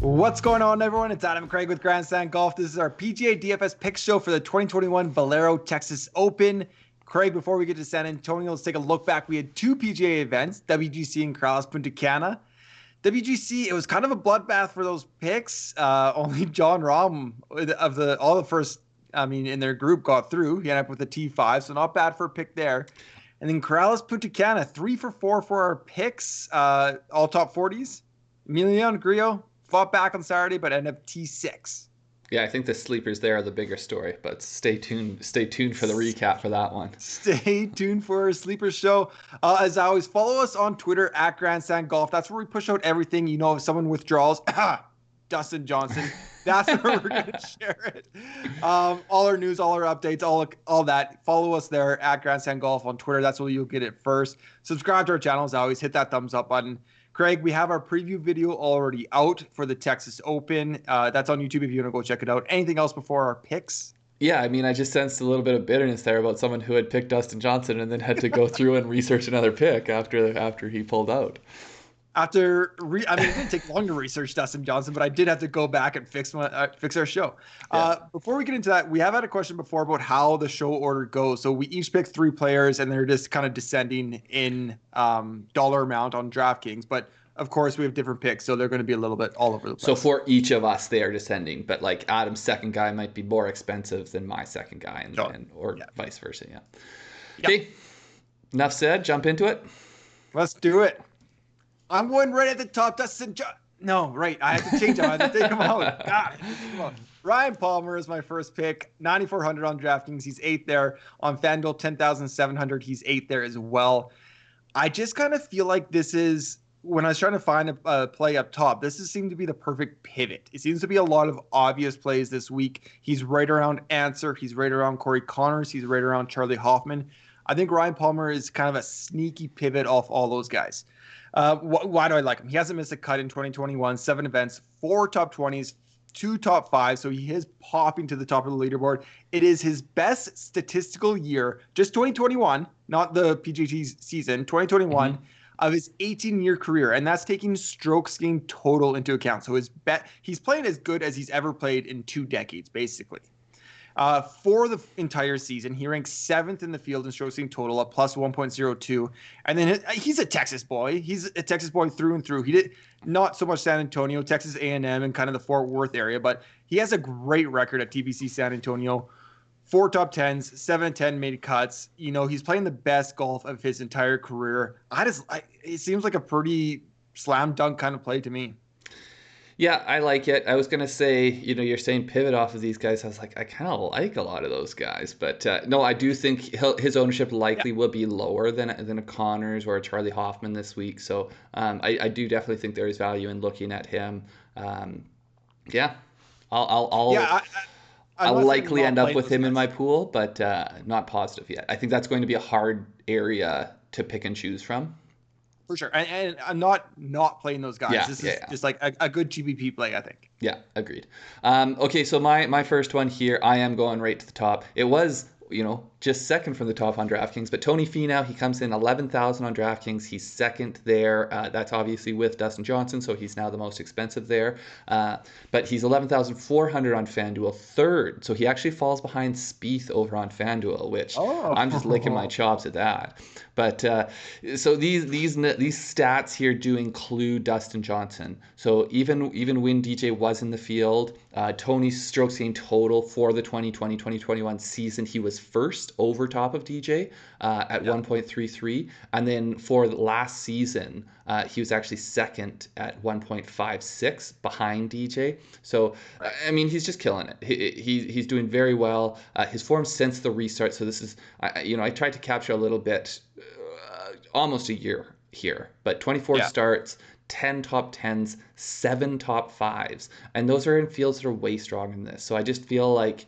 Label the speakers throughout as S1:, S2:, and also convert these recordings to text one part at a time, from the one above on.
S1: What's going on, everyone? It's Adam Craig with Grandstand Golf. This is our PGA DFS pick show for the 2021 Valero Texas Open. Craig, before we get to San Antonio, let's take a look back. We had two PGA events, WGC and Puntacana. WGC, it was kind of a bloodbath for those picks. Only John Rahm of all the first, in their group got through. He ended up with a T5, so not bad for a pick there. And then Puntacana, 3 for 4 for our picks, all top 40s. Emiliano Grillo fought back on Saturday, but ended up T6.
S2: Yeah, I think the sleepers there are the bigger story, but stay tuned for the recap for that one.
S1: Stay tuned for our sleeper show. As always, follow us on Twitter at Grandstand Golf. That's where we push out everything. You know, if someone withdraws, Dustin Johnson, that's where we're going to share it. All our news, all our updates, all that. Follow us there at Grandstand Golf on Twitter. That's where you'll get it first. Subscribe to our channel as always. Hit that thumbs up button. Craig, we have our preview video already out for the Texas Open. That's on YouTube if you want to go check it out. Anything else before our picks?
S2: Yeah, I just sensed a little bit of bitterness there about someone who had picked Dustin Johnson and then had to go through and research another pick after he pulled out.
S1: It didn't take long to research Dustin Johnson, but I did have to go back and fix our show. Yeah. Before we get into that, we have had a question before about how the show order goes. So we each pick 3 players, and they're just kind of descending in dollar amount on DraftKings. But of course, we have different picks, so they're going to be a little bit all over the place.
S2: So for each of us, they are descending, but like Adam's second guy might be more expensive than my second guy, or vice versa. Yeah. Okay. Enough said. Jump into it.
S1: Let's do it. I'm going right at the top. Dustin No, right. I have to change them. I have to take them out. God. Ryan Palmer is my first pick. 9,400 on DraftKings. He's 8th there. On FanDuel, 10,700. He's 8th there as well. I just kind of feel like this is, when I was trying to find a play up top, seemed to be the perfect pivot. It seems to be a lot of obvious plays this week. He's right around Answer. He's right around Corey Connors. He's right around Charley Hoffman. I think Ryan Palmer is kind of a sneaky pivot off all those guys. Why do I like him? He hasn't missed a cut in 2021, 7 events, 4 top 20s, 2 top 5. So he is popping to the top of the leaderboard. It is his best statistical year, just 2021, not the PGA season, 2021 of his 18-year career. And that's taking strokes gained total into account. So he's playing as good as he's ever played in 2 decades, basically. For the entire season, he ranks 7th in the field in strokes gained total at plus 1.02. And then he's a Texas boy. He's a Texas boy through and through. He did not so much San Antonio, Texas A&M, and kind of the Fort Worth area, but he has a great record at TPC San Antonio. 4 top 10s, 7 and 10 made cuts. You know, he's playing the best golf of his entire career. It seems like a pretty slam dunk kind of play to me.
S2: Yeah, I like it. I was going to say, you're saying pivot off of these guys. I was like, I kind of like a lot of those guys. But no, I do think his ownership likely will be lower than a Connors or a Charley Hoffman this week. So I do definitely think there is value in looking at him. I'll likely end up with him in my pool, but not positive yet. I think that's going to be a hard area to pick and choose from.
S1: For sure. And I'm not playing those guys. This is just like a good GBP play, I think.
S2: Yeah, agreed. Okay, so my first one here, I am going right to the top. It was, just second from the top on DraftKings, but Tony Finau, he comes in 11,000 on DraftKings. He's second there. That's obviously with Dustin Johnson, so he's now the most expensive there. But he's 11,400 on FanDuel, third. So he actually falls behind Spieth over on FanDuel, which I'm just licking my chops at that. But so these stats here do include Dustin Johnson. So even when DJ was in the field, Tony's strokes gained total for the 2020-2021 season, he was first over top of DJ at 1.33. And then for the last season, he was actually second at 1.56 behind DJ. So, he's just killing it. He's doing very well. His form since the restart. So this is, I tried to capture a little bit, almost a year here, but 24 starts, 10 top 10s, 7 top 5s. And those are in fields that are way stronger than this. So I just feel like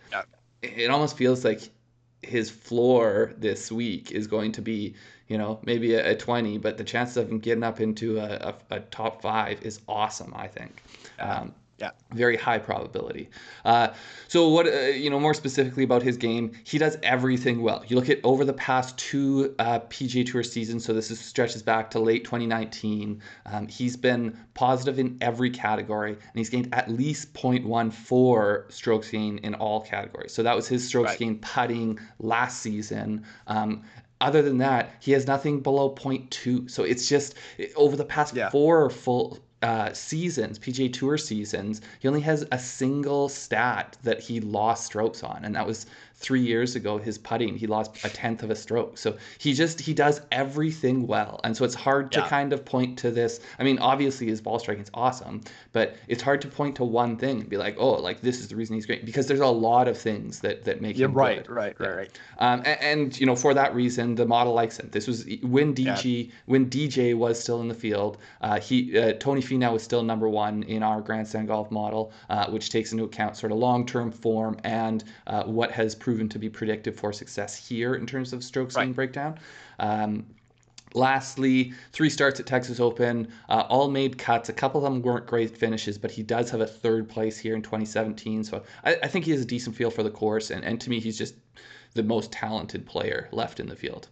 S2: it almost feels like his floor this week is going to be, maybe a 20, but the chances of him getting up into a top 5 is awesome, I think.
S1: Yeah.
S2: Very high probability. So what, more specifically about his game, he does everything well. You look at over the past two PGA Tour seasons, so stretches back to late 2019, he's been positive in every category, and he's gained at least 0.14 strokes gain in all categories. So that was his strokes gain putting last season. Other than that, he has nothing below 0.2. So it's just over the past four full seasons, PGA Tour seasons, he only has a single stat that he lost strokes on, and that was 3 years ago. His putting, he lost a tenth of a stroke. So he does everything well, and so it's hard to kind of point to this. I mean, obviously his ball striking is awesome, but it's hard to point to one thing and be like, oh, like this is the reason he's great, because there's a lot of things that make him good. Right. And for that reason, the model likes him. This was when DJ was still in the field. Tony Finau is still number one in our Grandstand Golf model, which takes into account sort of long-term form and what has proven to be predictive for success here in terms of strokes gain breakdown. Lastly, 3 starts at Texas Open, all made cuts. A couple of them weren't great finishes, but he does have a 3rd place here in 2017. So I think he has a decent feel for the course, and to me, he's just the most talented player left in the field.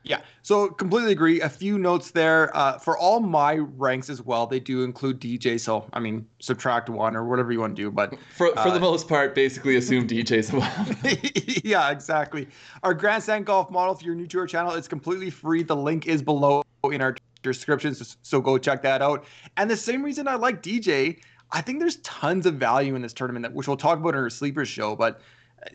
S1: Yeah, so completely agree. A few notes there. For all my ranks as well, they do include DJ. So, I mean, subtract 1 or whatever you want to do. But
S2: for the most part, basically assume DJ's well.
S1: Yeah, exactly. Our Grandstand Golf model, if you're new to our channel, it's completely free. The link is below in our descriptions, so go check that out. And the same reason I like DJ, I think there's tons of value in this tournament, which we'll talk about in our Sleepers show. But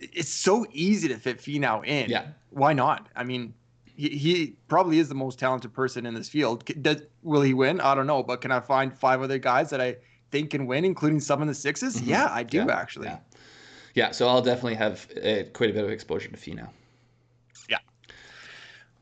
S1: it's so easy to fit Finau in.
S2: Yeah.
S1: Why not? I mean, he probably is the most talented person in this field. Will he win? I don't know. But can I find 5 other guys that I think can win, including some in the 6s? Mm-hmm. Yeah, I do actually.
S2: Yeah, so I'll definitely have quite a bit of exposure to Finau.
S1: Yeah.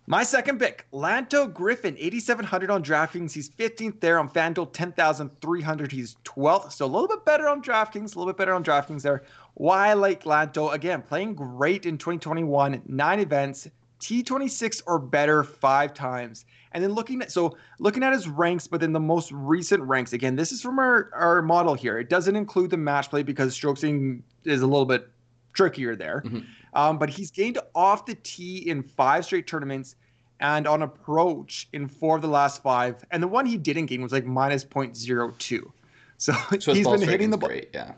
S1: My second pick, Lanto Griffin, 8,700 on DraftKings. He's 15th there on FanDuel, 10,300. He's 12th. So a little bit better on DraftKings, there. Why I like Lanto? Again, playing great in 2021, 9 events. T26 or better 5 times. And then looking at his ranks, but then the most recent ranks, again, this is from our model here. It doesn't include the match play because strokesing is a little bit trickier there. Mm-hmm. But he's gained off the tee in 5 straight tournaments and on approach in 4 of the last 5. And the one he didn't gain was like minus 0.02. So he's been hitting the ball.
S2: Great, yeah.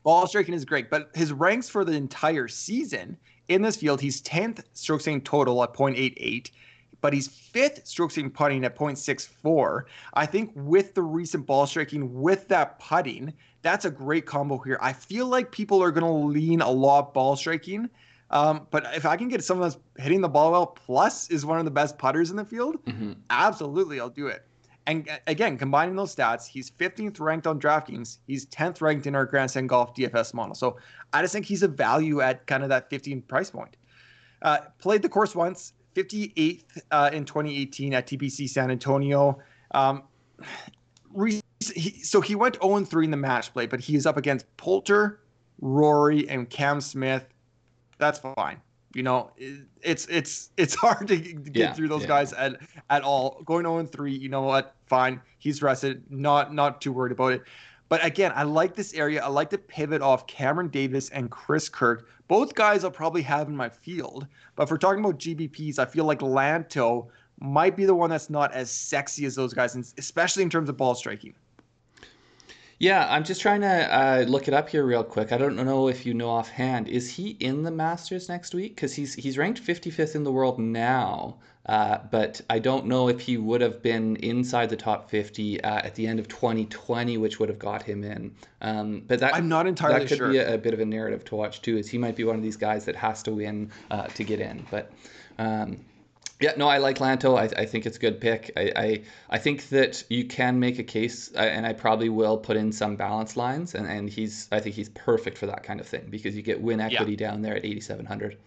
S1: Ball striking is great, but his ranks for the entire season in this field, he's 10th strokes gained total at 0.88, but he's 5th strokes gained putting at 0.64. I think with the recent ball striking, with that putting, that's a great combo here. I feel like people are going to lean a lot ball striking, but if I can get someone that's hitting the ball well, plus is one of the best putters in the field, absolutely, I'll do it. And again, combining those stats, he's 15th ranked on DraftKings. He's 10th ranked in our Grandstand Golf DFS model. So I just think he's a value at kind of that 15 price point. Played the course once, 58th in 2018 at TPC San Antonio. So he went 0-3 in the match play, but he's up against Poulter, Rory, and Cam Smith. That's fine. It's hard to get through those guys at all. Going 0-3, you know what? Fine. He's rested. Not too worried about it. But again, I like this area. I like to pivot off Cameron Davis and Chris Kirk. Both guys I'll probably have in my field. But if we're talking about GBPs, I feel like Lanto might be the one that's not as sexy as those guys, especially in terms of ball striking.
S2: Yeah, I'm just trying to look it up here real quick. I don't know if you know offhand. Is he in the Masters next week? Because he's ranked 55th in the world now, but I don't know if he would have been inside the top 50 at the end of 2020, which would have got him in. But I'm not entirely sure. That could be a bit of a narrative to watch too, is he might be one of these guys that has to win to get in. But yeah, no, I like Lanto. I think it's a good pick. I think that you can make a case, and I probably will put in some balance lines, and I think he's perfect for that kind of thing because you get win equity down there at 8,700.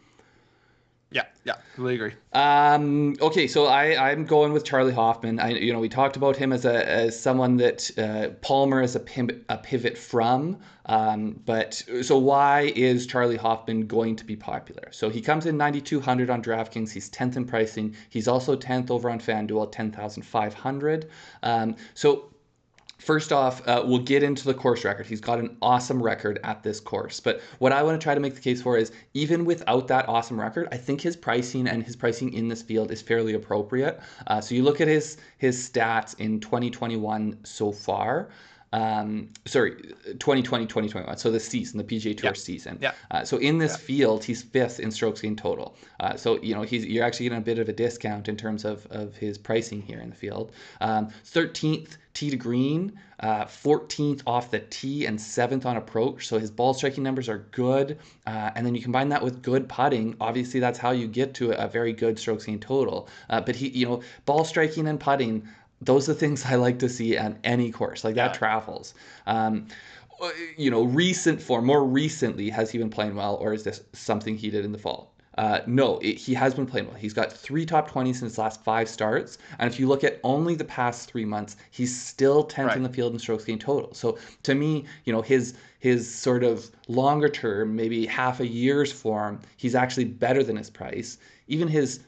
S1: Yeah, really agree.
S2: Okay, so I'm going with Charley Hoffman. We talked about him as someone that Palmer is a pivot from. But so why is Charley Hoffman going to be popular? So he comes in 9,200 on DraftKings. He's 10th in pricing. He's also 10th over on FanDuel, 10,500. So First off, we'll get into the course record. He's got an awesome record at this course. But what I want to try to make the case for is, even without that awesome record, I think his pricing and his pricing in this field is fairly appropriate. So you look at his stats in 2021 so far. 2020, 2021. So the season, the PGA Tour season. So in this field, he's 5th in strokes gained total. So, you're actually getting a bit of a discount in terms of his pricing here in the field. 13th tee to green, 14th off the tee, and 7th on approach. So his ball striking numbers are good. And then you combine that with good putting. Obviously, that's how you get to a very good strokes gained total. But he, ball striking and putting, those are things I like to see on any course. Like, that travels. Recent form, more recently, has he been playing well, or is this something he did in the fall? No, he has been playing well. He's got 3 top 20s in his last 5 starts. And if you look at only the past 3 months, he's still 10th in the field in strokes gained total. So to me, his sort of longer term, maybe half a year's form, he's actually better than his price. Even his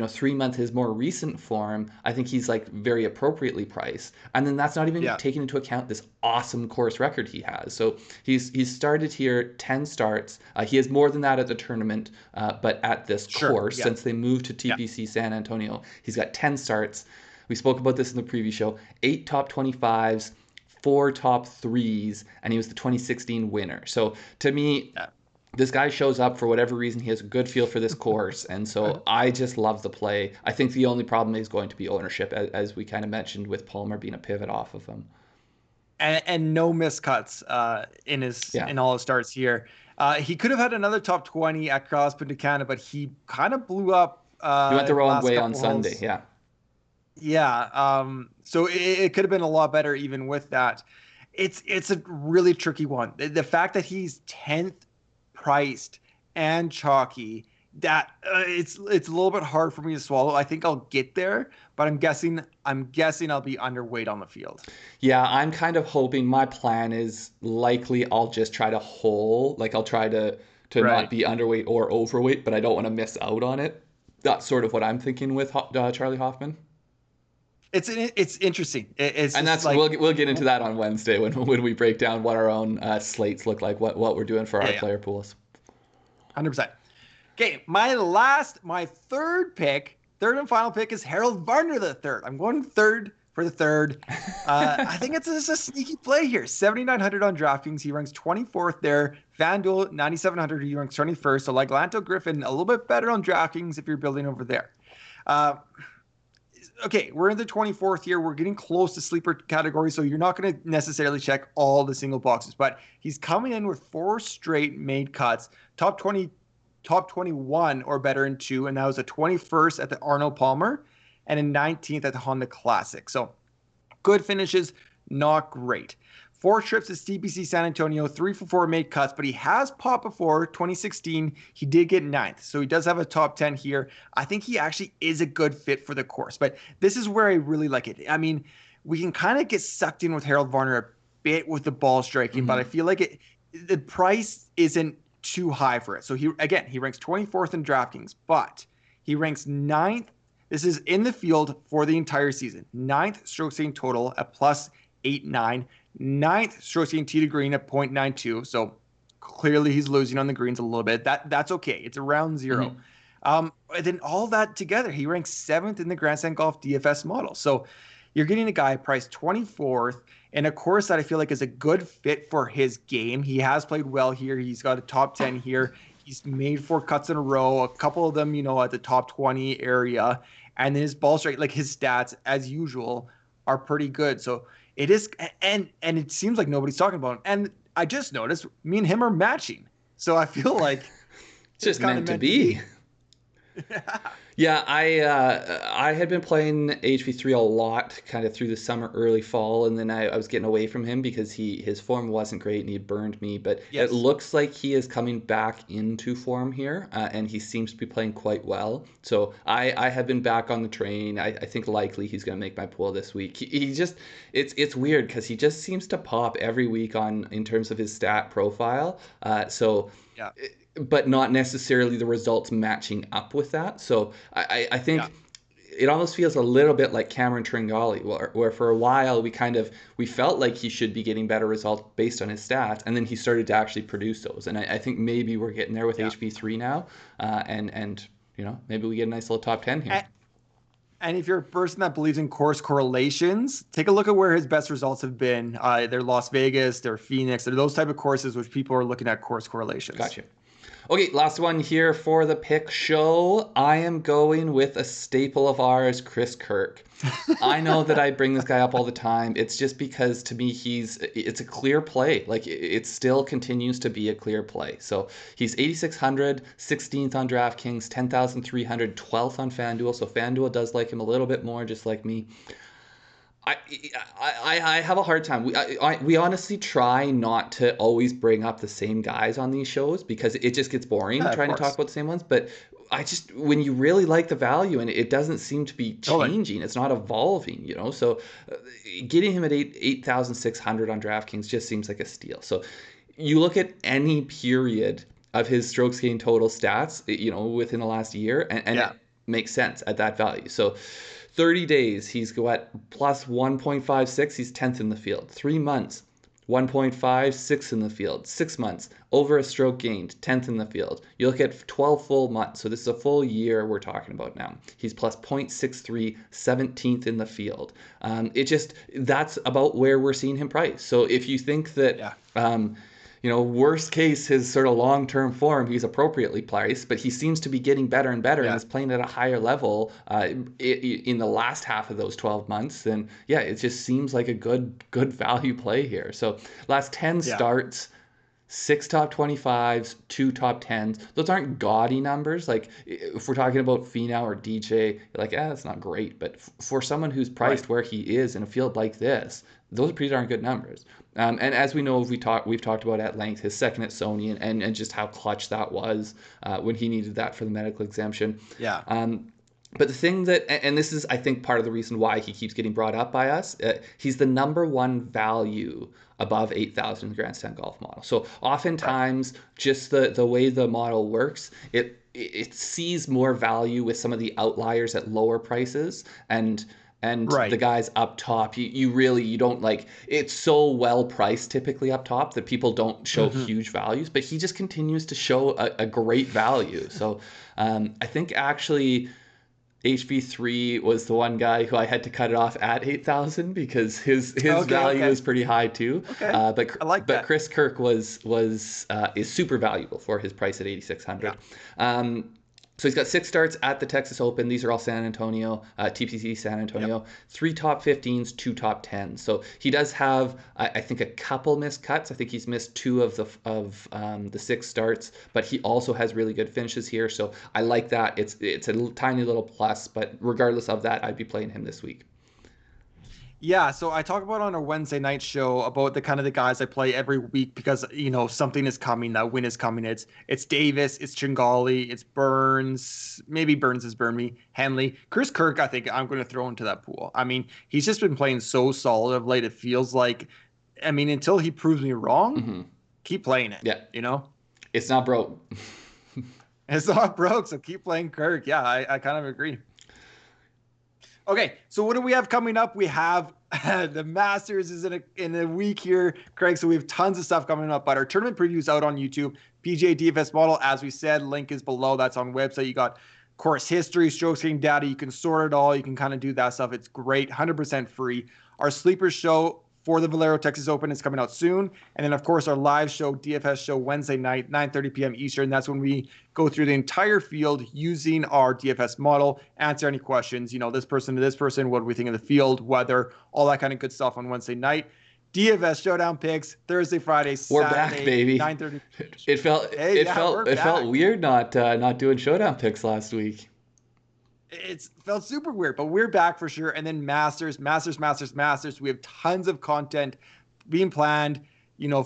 S2: 3 month, his more recent form, I think he's like very appropriately priced. And then that's not even taking into account this awesome course record he has. So he's started here 10 starts. He has more than that at the tournament, but at this course, since they moved to TPC San Antonio, he's got 10 starts. We spoke about this in the preview show. 8 top 25s, 4 top 3s, and he was the 2016 winner. So to me, this guy shows up for whatever reason. He has a good feel for this course, and so I just love the play. I think the only problem is going to be ownership, as we kind of mentioned, with Palmer being a pivot off of him.
S1: And no miscuts in all his starts here. He could have had another top 20 at Puntacana, but he kind of blew up.
S2: He went the wrong way on Sunday.
S1: Holes. Yeah. So it could have been a lot better even with that. It's a really tricky one. The fact that he's 10th priced and chalky, that it's a little bit hard for me to swallow. I think I'll get there, but I'm guessing I'll be underweight on the field. Yeah,
S2: I'm kind of hoping. My plan is likely I'll just try to hole. Like, I'll try to not be underweight or overweight, but I don't want to miss out on it. That's sort of what I'm thinking with Charley Hoffman.
S1: It's interesting.
S2: And that's like, we'll get into that on Wednesday when we break down what our own slates look like, what we're doing for our player pools.
S1: 100%. Okay, my third and final pick is Harold Varner III. I'm going third for the third. I think it's a sneaky play here. 7,900 on DraftKings. He ranks 24th there. FanDuel 9,700. He ranks 21st. So like Lanto Griffin, a little bit better on DraftKings if you're building over there. Okay, we're in the 24th here. We're getting close to sleeper category, so you're not going to necessarily check all the single boxes. But he's coming in with 4 straight made cuts, top 20, top 21 or better in 2, and that was a 21st at the Arnold Palmer and a 19th at the Honda Classic. So good finishes, not great. 4 trips to TPC San Antonio, 3 for 4 made cuts, but he has popped before. 2016, he did get 9th, so he does have a top 10 here. I think he actually is a good fit for the course, but this is where I really like it. I mean, we can kind of get sucked in with Harold Varner a bit with the ball striking, but I feel like the price isn't too high for it. So he ranks 24th in DraftKings, but he ranks 9th. This is in the field for the entire season. 9th strokes gained total at plus 8.9. 9th strokes gained tee to green at 0.92. So clearly he's losing on the greens a little bit. That's okay. It's around 0. And then all that together, he ranks 7th in the Grandstand Golf DFS model. So you're getting a guy priced 24th in a course that I feel like is a good fit for his game. He has played well here. He's got a top 10 here. He's made 4 cuts in a row, a couple of them, at the top 20 area. And then his ball strike, like his stats, as usual, are pretty good. So it is, and it seems like nobody's talking about him. And I just noticed me and him are matching. So I feel like
S2: it's just meant to be. Yeah, I had been playing HV3 a lot kind of through the summer, early fall, and then I was getting away from him because his form wasn't great and he burned me. But it looks like he is coming back into form here, and he seems to be playing quite well. So I have been back on the train. I think likely he's going to make my pool this week. He just it's weird because he just seems to pop every week in terms of his stat profile. But not necessarily the results matching up with that. So I think it almost feels a little bit like Cameron Tringale, where for a while we felt like he should be getting better results based on his stats, and then he started to actually produce those. And I think maybe we're getting there with HV3 now, and maybe we get a nice little top 10 here.
S1: And if you're a person that believes in course correlations, take a look at where his best results have been. They're Las Vegas, they're Phoenix, they're those type of courses which people are looking at course correlations.
S2: Gotcha. Okay, last one here for the pick show. I am going with a staple of ours, Chris Kirk. I know that I bring this guy up all the time. It's just because to me it's a clear play. Like it still continues to be a clear play. So he's 8,600, 16th on DraftKings, 10,300, 12th on FanDuel. So FanDuel does like him a little bit more, just like me. I have a hard time. We honestly try not to always bring up the same guys on these shows because it just gets boring trying to talk about the same ones. But when you really like the value and it doesn't seem to be changing, it's not evolving, So getting him at 8,600 on DraftKings just seems like a steal. So you look at any period of his strokes gained total stats, within the last year, and it makes sense at that value. So 30 days, he's got plus 1.56. He's 10th in the field. 3 months, 1.56 in the field. 6 months, over a stroke gained, 10th in the field. You look at 12 full months. So this is a full year we're talking about now. He's plus 0.63, 17th in the field. That's about where we're seeing him priced. So if you think that... worst case, his sort of long-term form, he's appropriately priced, but he seems to be getting better and better and is playing at a higher level in the last half of those 12 months, then it just seems like a good value play here. So last 10 starts, 6 top 25s, 2 top 10s. Those aren't gaudy numbers. Like if we're talking about Finau or DJ, you're like, that's not great. But for someone who's priced where he is in a field like this, those are pretty darn good numbers. And as we know, we've talked about at length his second at Sony and just how clutch that was when he needed that for the medical exemption.
S1: Yeah.
S2: But the thing that, and this is, I think, part of the reason why he keeps getting brought up by us, he's the number one value above 8,000 in the Grandstand Golf model. So oftentimes, just the way the model works, it sees more value with some of the outliers at lower prices and the guys up top, you don't like, it's so well priced typically up top that people don't show huge values, but he just continues to show a great value. So I think actually HV3 was the one guy who I had to cut it off at 8,000 because his value is pretty high too.
S1: Okay. But
S2: Chris Kirk is super valuable for his price at 8,600. Yeah. So he's got 6 starts at the Texas Open. These are all San Antonio, TPC San Antonio. 3 top 15s, 2 top 10s. So he does have, I think, a couple missed cuts. I think he's missed 2 of the 6 starts, but he also has really good finishes here. So I like that. It's a tiny little plus, but regardless of that, I'd be playing him this week.
S1: Yeah, so I talk about on our Wednesday night show about the kind of the guys I play every week because something is coming, that win is coming. It's Davis, it's Tringale, it's Burns. Maybe Burns has burned me. Henley, Chris Kirk. I think I'm going to throw into that pool. I mean, he's just been playing so solid of late. It feels like, until he proves me wrong, keep playing it.
S2: Yeah, it's not broke.
S1: It's not broke, so keep playing Kirk. Yeah, I kind of agree. Okay, so what do we have coming up? We have the Masters is in a week here, Craig. So we have tons of stuff coming up, but our tournament preview is out on YouTube. PGA DFS model, as we said, link is below. That's on website. You got course history, strokes gained data. You can sort it all. You can kind of do that stuff. It's great, 100% free. Our sleeper show for the Valero Texas Open is coming out soon. And then, of course, our live show, DFS show, Wednesday night, 9:30 p.m. Eastern. That's when we go through the entire field using our DFS model, answer any questions. This person to this person, what do we think of the field, weather, all that kind of good stuff on Wednesday night. DFS showdown picks Thursday, Friday, Saturday.
S2: We're back, baby.
S1: 9:30.
S2: It felt weird not doing showdown picks last week.
S1: It felt super weird, but we're back for sure. And then Masters. We have tons of content being planned,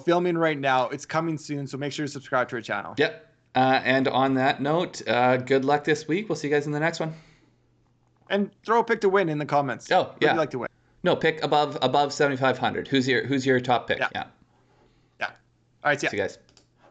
S1: filming right now. It's coming soon, so make sure to subscribe to our channel.
S2: Yep. And on that note, good luck this week. We'll see you guys in the next one.
S1: And throw a pick to win in the comments.
S2: Oh, yeah.
S1: Who would you like to win?
S2: No, pick above 7,500. Who's your top pick? Yeah.
S1: All right, see ya.
S2: See you guys.